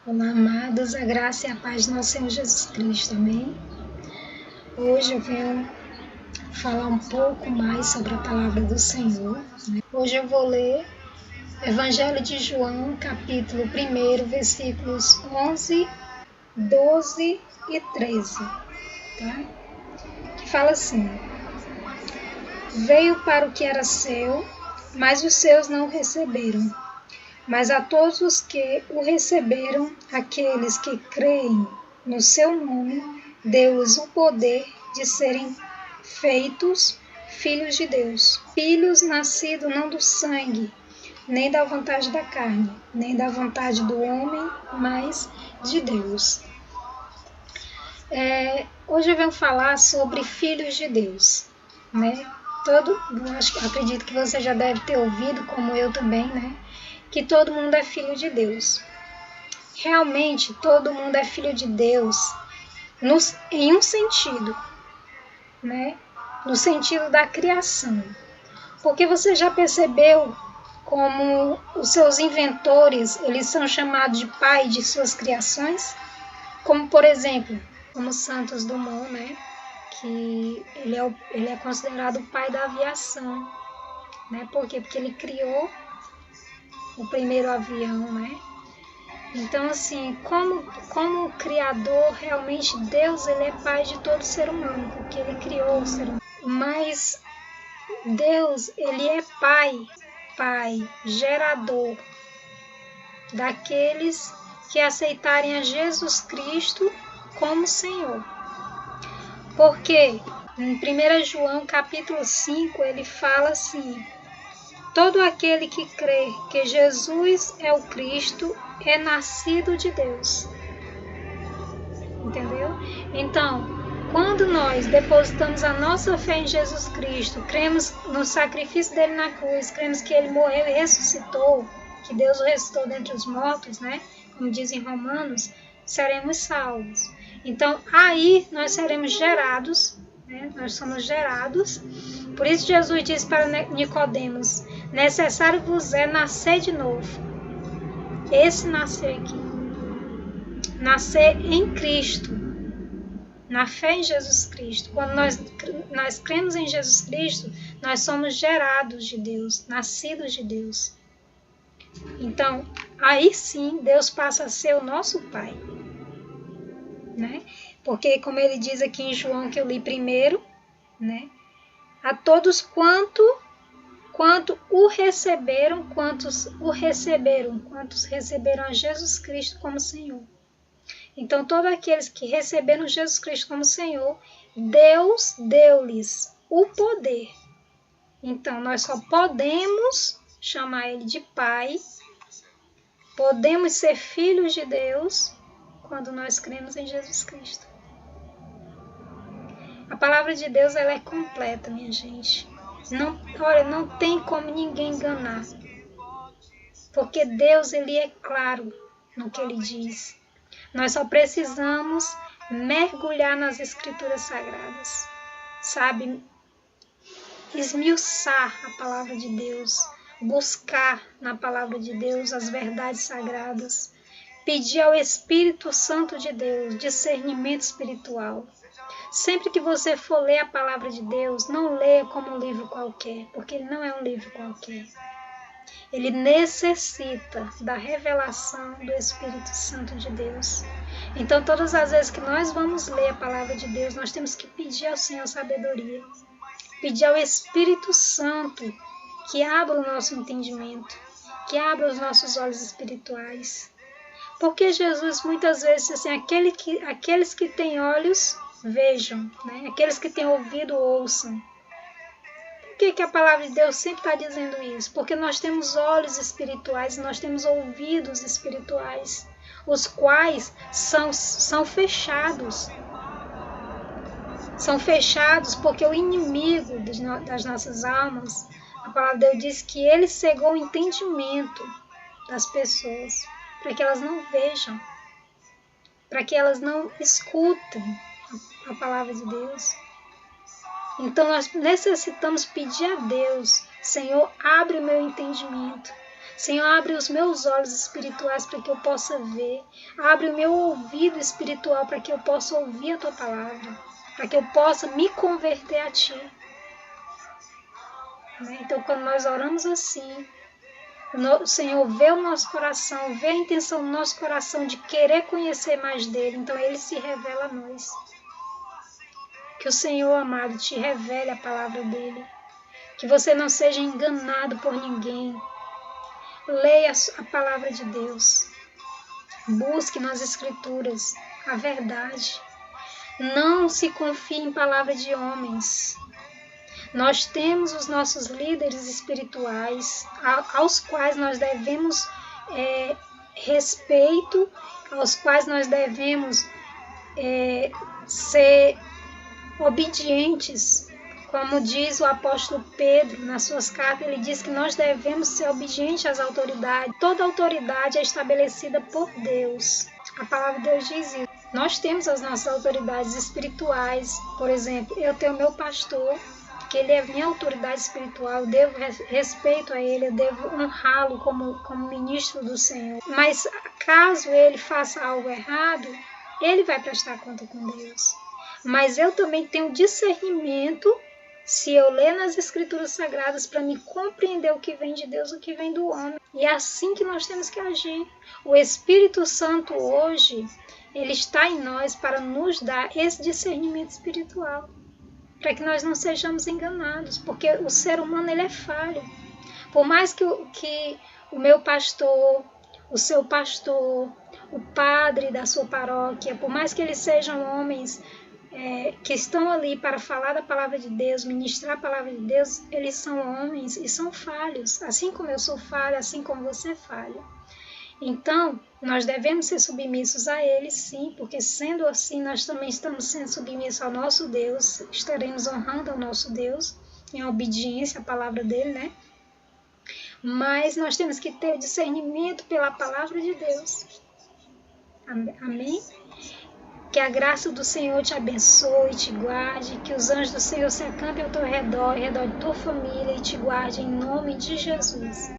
Olá, amados, a graça e a paz do nosso Senhor Jesus Cristo, amém? Hoje eu venho falar um pouco mais sobre a palavra do Senhor. Hoje eu vou ler Evangelho de João, capítulo 1, versículos 11, 12 e 13, tá? Que fala assim: Veio para o que era seu, mas os seus não o receberam. Mas a todos os que o receberam, aqueles que creem no seu nome, deu-lhes o poder de serem feitos filhos de Deus. Filhos nascidos não do sangue, nem da vontade da carne, nem da vontade do homem, mas de Deus. Hoje eu venho falar sobre filhos de Deus, né? Acredito que você já deve ter ouvido, como eu também, né? Que todo mundo é filho de Deus. Realmente, todo mundo é filho de Deus em um sentido, né? No sentido da criação. Porque você já percebeu como os seus inventores, eles são chamados de pai de suas criações? Como, por exemplo, como Santos Dumont, né? Que ele é considerado o pai da aviação, né? Por quê? Porque ele criou o primeiro avião, né? Então, assim, como criador, realmente Deus, ele é pai de todo ser humano, porque ele criou o ser humano. Mas Deus, ele é pai, gerador daqueles que aceitarem a Jesus Cristo como Senhor. Porque em 1 João capítulo 5, ele fala assim: todo aquele que crê que Jesus é o Cristo é nascido de Deus. Entendeu? Então, quando nós depositamos a nossa fé em Jesus Cristo, cremos no sacrifício dele na cruz, cremos que ele morreu e ressuscitou, que Deus o ressuscitou dentre os mortos, né? Como diz em Romanos, seremos salvos. Então, aí nós seremos gerados, né? Nós somos gerados. Por isso Jesus disse para Nicodemos: necessário vos é nascer de novo. Esse nascer aqui. Nascer em Cristo. Na fé em Jesus Cristo. Quando nós cremos em Jesus Cristo, nós somos gerados de Deus, nascidos de Deus. Então, aí sim, Deus passa a ser o nosso Pai. Né? Porque, como ele diz aqui em João, que eu li primeiro, né? A todos quanto o receberam, quantos receberam a Jesus Cristo como Senhor. Então, todos aqueles que receberam Jesus Cristo como Senhor, Deus deu-lhes o poder. Então, nós só podemos chamar Ele de Pai, podemos ser filhos de Deus quando nós cremos em Jesus Cristo. A palavra de Deus, ela é completa, minha gente. Não tem como ninguém enganar. Porque Deus, ele é claro no que ele diz. Nós só precisamos mergulhar nas Escrituras Sagradas, sabe? Esmiuçar a palavra de Deus, buscar na palavra de Deus as verdades sagradas, pedir ao Espírito Santo de Deus discernimento espiritual. Sempre que você for ler a palavra de Deus, não leia como um livro qualquer, porque ele não é um livro qualquer. Ele necessita da revelação do Espírito Santo de Deus. Então, todas as vezes que nós vamos ler a palavra de Deus, nós temos que pedir ao Senhor sabedoria. Pedir ao Espírito Santo que abra o nosso entendimento, que abra os nossos olhos espirituais. Porque Jesus muitas vezes diz assim, aqueles que têm olhos, vejam, né? Aqueles que têm ouvido, ouçam. Por que a palavra de Deus sempre está dizendo isso? Porque nós temos olhos espirituais, nós temos ouvidos espirituais, os quais são fechados. São fechados porque o inimigo das nossas almas, a palavra de Deus diz que ele cegou o entendimento das pessoas, para que elas não vejam, para que elas não escutem a palavra de Deus. Então nós necessitamos pedir a Deus: Senhor, abre o meu entendimento. Senhor, abre os meus olhos espirituais para que eu possa ver. Abre o meu ouvido espiritual para que eu possa ouvir a Tua palavra. Para que eu possa me converter a Ti. Então, quando nós oramos assim, o Senhor vê o nosso coração, vê a intenção do nosso coração de querer conhecer mais dele. Então, Ele se revela a nós. Que o Senhor, amado, te revele a palavra dele. Que você não seja enganado por ninguém. Leia a palavra de Deus. Busque nas Escrituras a verdade. Não se confie em palavras de homens. Nós temos os nossos líderes espirituais, aos quais nós devemos respeito, aos quais nós devemos ser obedientes. Como diz o apóstolo Pedro nas suas cartas, ele diz que nós devemos ser obedientes às autoridades. Toda autoridade é estabelecida por Deus. A palavra de Deus diz isso. Nós temos as nossas autoridades espirituais. Por exemplo, eu tenho meu pastor, que ele é minha autoridade espiritual, eu devo respeito a ele, eu devo honrá-lo como ministro do Senhor. Mas caso ele faça algo errado, ele vai prestar conta com Deus. Mas eu também tenho discernimento, se eu ler nas Escrituras Sagradas, para me compreender o que vem de Deus, o que vem do homem. E é assim que nós temos que agir. O Espírito Santo hoje, ele está em nós para nos dar esse discernimento espiritual, para que nós não sejamos enganados, porque o ser humano ele é falho. Por mais que o meu pastor, o seu pastor, o padre da sua paróquia, por mais que eles sejam homens que estão ali para falar da palavra de Deus, ministrar a palavra de Deus, eles são homens e são falhos, assim como eu sou falha, assim como você é falha. Então, nós devemos ser submissos a eles, sim, porque sendo assim, nós também estamos sendo submissos ao nosso Deus, estaremos honrando ao nosso Deus, em obediência à palavra dele, né? Mas nós temos que ter discernimento pela palavra de Deus. Amém? Que a graça do Senhor te abençoe, te guarde, que os anjos do Senhor se acampem ao teu redor, ao redor de tua família e te guarde em nome de Jesus.